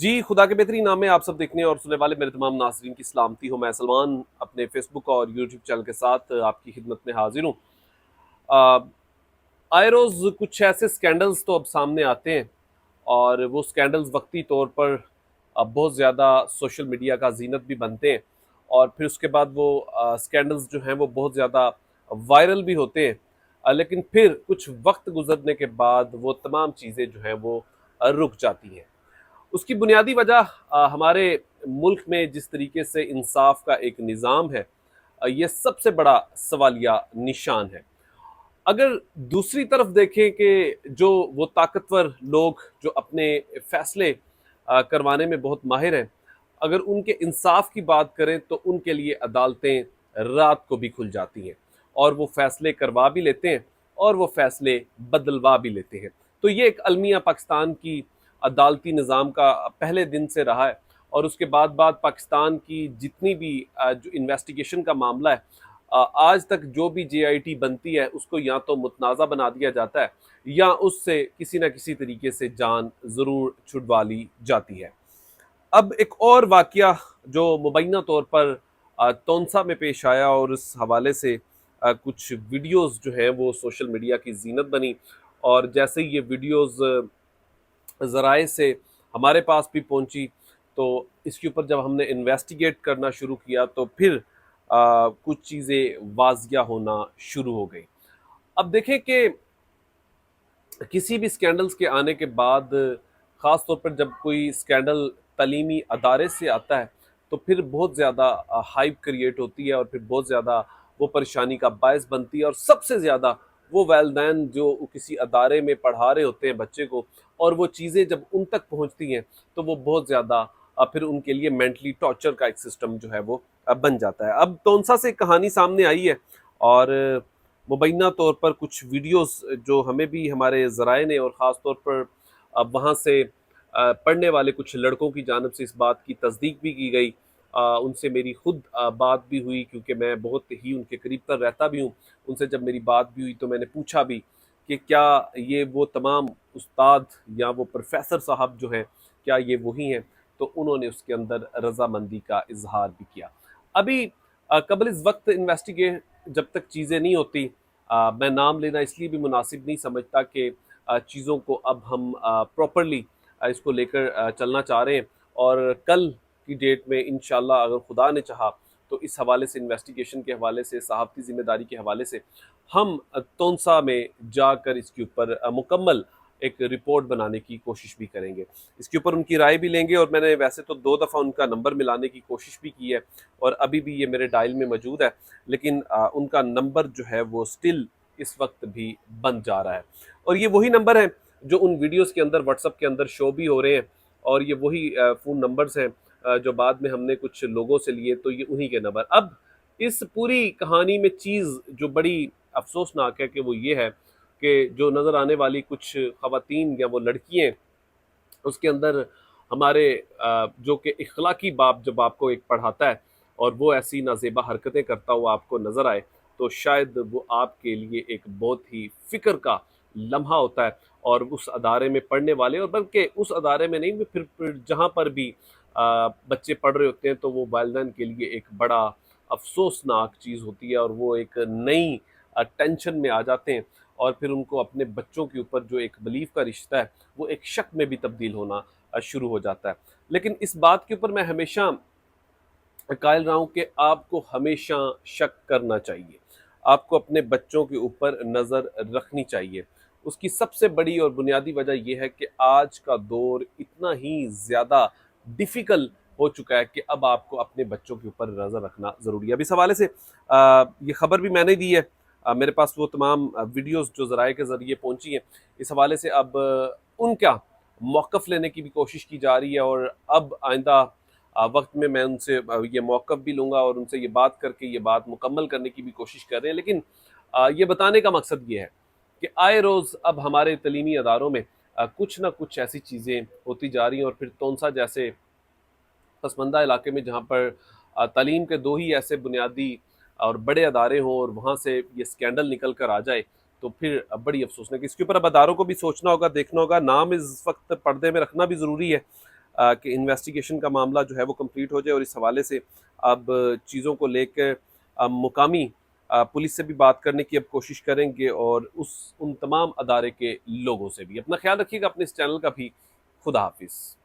जी, खुदा के बेहतरीन नाम में आप सब देखने और सुनने वाले मेरे तमाम नाज़रीन की सलामती हो। मैं सलमान अपने फ़ेसबुक और यूट्यूब चैनल के साथ आपकी खिदमत में हाज़िर हूँ। अ, आए रोज़ कुछ ऐसे स्कैंडल्स तो अब सामने आते हैं और वो स्कैंडल्स वक़्ती तौर पर अब बहुत ज़्यादा सोशल मीडिया का ज़ीनत भी बनते हैं और फिर उसके बाद वो स्कैंडल्स जो हैं वो बहुत ज़्यादा वायरल भी होते हैं। लेकिन फिर कुछ वक़्त गुज़रने के बाद वो तमाम चीज़ें जो हैं वो रुक जाती हैं। उसकी बुनियादी वजह हमारे मुल्क में जिस तरीके से इंसाफ का एक निज़ाम है, ये सबसे बड़ा सवालिया निशान है। अगर दूसरी तरफ देखें कि जो वो ताकतवर लोग जो अपने फैसले करवाने में बहुत माहिर हैं, अगर उनके इंसाफ की बात करें तो उनके लिए अदालतें रात को भी खुल जाती हैं और वो फैसले करवा भी लेते हैं और वो फैसले बदलवा भी लेते हैं। तो ये एक अलमिया पाकिस्तान की अदालती निज़ाम का पहले दिन से रहा है और उसके बाद पाकिस्तान की जितनी भी जो इन्वेस्टिगेशन का मामला है, आज तक जो भी जेआईटी बनती है उसको या तो मुतनाज़ा बना दिया जाता है या उससे किसी न किसी तरीके से जान ज़रूर छुड़वा ली जाती है। अब एक और वाक़या जो मुबैना तौर पर तौंसा में पेश आया और उस हवाले से कुछ वीडियोज़ जो हैं वो सोशल मीडिया की ज़ीनत बनी और जैसे ही ये वीडियोज़ ज़राए से हमारे पास भी पहुंची, तो इसके ऊपर जब हमने इन्वेस्टिगेट करना शुरू किया तो फिर कुछ चीज़ें वाजिया होना शुरू हो गई। अब देखें कि किसी भी स्कैंडल्स के आने के बाद, ख़ास तौर पर जब कोई स्कैंडल तालीमी अदारे से आता है तो फिर बहुत ज़्यादा हाइप क्रिएट होती है और फिर बहुत ज़्यादा वो परेशानी का बायस बनती है और सबसे ज़्यादा वो वालिदैन जो किसी अदारे में पढ़ा रहे होते हैं बच्चे को और वो चीज़ें जब उन तक पहुंचती हैं तो वो बहुत ज़्यादा फिर उनके लिए मेंटली टॉर्चर का एक सिस्टम जो है वो बन जाता है। अब तौंसा से कहानी सामने आई है और मुबैना तौर पर कुछ वीडियोस जो हमें भी हमारे ज़राए ने और ख़ास तौर पर वहाँ से पढ़ने वाले कुछ लड़कों की जानिब से इस बात की तस्दीक भी की गई। उनसे मेरी खुद बात भी हुई क्योंकि मैं बहुत ही उनके करीब तर रहता भी हूँ। उनसे जब मेरी बात भी हुई तो मैंने पूछा भी कि क्या ये वो तमाम उस्ताद या वो प्रोफ़ेसर साहब जो हैं, क्या ये वही हैं? तो उन्होंने उसके अंदर रज़ामंदी का इज़हार भी किया। अभी क़ब्ल इस वक़्त इन्वेस्टिगेट जब तक चीज़ें नहीं होती, मैं नाम लेना इसलिए भी मुनासिब नहीं समझता कि चीज़ों को अब हम प्रॉपरली इसको लेकर चलना चाह रहे हैं और कल की डेट में इंशाल्लाह अगर खुदा ने चाहा तो इस हवाले से इन्वेस्टिगेशन के हवाले से सहाफ़ती ज़िम्मेदारी के हवाले से हम तौंसा में जाकर इसके ऊपर मुकम्मल एक रिपोर्ट बनाने की कोशिश भी करेंगे। इसके ऊपर उनकी राय भी लेंगे और मैंने वैसे तो 2 दफ़ा उनका नंबर मिलाने की कोशिश भी की है और अभी भी ये मेरे डायल में मौजूद है, लेकिन उनका नंबर जो है वो स्टिल इस वक्त भी बंद जा रहा है और ये वही नंबर हैं जो उन वीडियोस के अंदर व्हाट्सएप के अंदर शो भी हो रहे हैं और ये वही फ़ोन नंबर्स हैं जो बाद में हमने कुछ लोगों से लिए, तो ये उन्हीं के नंबर। अब इस पूरी कहानी में चीज़ जो बड़ी अफसोसनाक है कि वो ये है कि जो नज़र आने वाली कुछ ख़वातीन या वो लड़कियाँ, उसके अंदर हमारे जो कि इखलाकी बाप जब आपको एक पढ़ाता है और वो ऐसी नाज़ेबा हरकतें करता हुआ आपको नज़र आए, तो शायद वो आपके लिए एक बहुत ही फ़िक्र का लम्हा होता है और उस अदारे में पढ़ने वाले और बल्कि उस अदारे में नहीं, फिर जहाँ पर भी बच्चे पढ़ रहे होते हैं तो वो वालिदैन के लिए एक बड़ा अफ़सोसनाक चीज़ होती है और वो एक नई टेंशन में आ जाते हैं और फिर उनको अपने बच्चों के ऊपर जो एक बिलीव का रिश्ता है वो एक शक में भी तब्दील होना शुरू हो जाता है। लेकिन इस बात के ऊपर मैं हमेशा कायल रहा हूँ कि आपको हमेशा शक करना चाहिए, आपको अपने बच्चों के ऊपर नज़र रखनी चाहिए। उसकी सबसे बड़ी और बुनियादी वजह यह है कि आज का दौर इतना ही ज़्यादा डिफ़िकल्ट हो चुका है कि अब आपको अपने बच्चों के ऊपर नज़र रखना ज़रूरी है। अब इस हवाले से ये खबर भी मैंने दी है, मेरे पास वो तमाम वीडियोज़ जो ज़राए के ज़रिए पहुँची हैं। इस हवाले से अब उनका मौक़िफ़ लेने की भी कोशिश की जा रही है और अब आइंदा वक्त में मैं उनसे ये मौक़िफ़ भी लूँगा और उनसे ये बात करके ये बात मुकम्मल करने की भी कोशिश कर रहे हैं। लेकिन ये बताने का मकसद ये है कि आए रोज़ अब हमारे तलीमी अदारों में कुछ ना कुछ ऐसी चीज़ें होती जा रही हैं और फिर तौंसा जैसे पसमानदा इलाके में जहाँ पर तालीम के 2 ही ऐसे बुनियादी और बड़े अदारे हों और वहाँ से ये स्कैंडल निकल कर आ जाए, तो फिर बड़ी अफ़सोसनाक इसके ऊपर अब अदारों को भी सोचना होगा, देखना होगा। नाम इस वक्त पर्दे में रखना भी ज़रूरी है। کہ انویسٹیگیشن کا معاملہ جو ہے وہ کمپلیٹ ہو جائے، اور اس حوالے سے اب چیزوں کو لے کے مقامی پولیس سے بھی بات کرنے کی اب کوشش کریں گے، اور ان تمام ادارے کے لوگوں سے بھی۔ اپنا خیال رکھیے گا، اپنے اس چینل کا بھی۔ خدا حافظ۔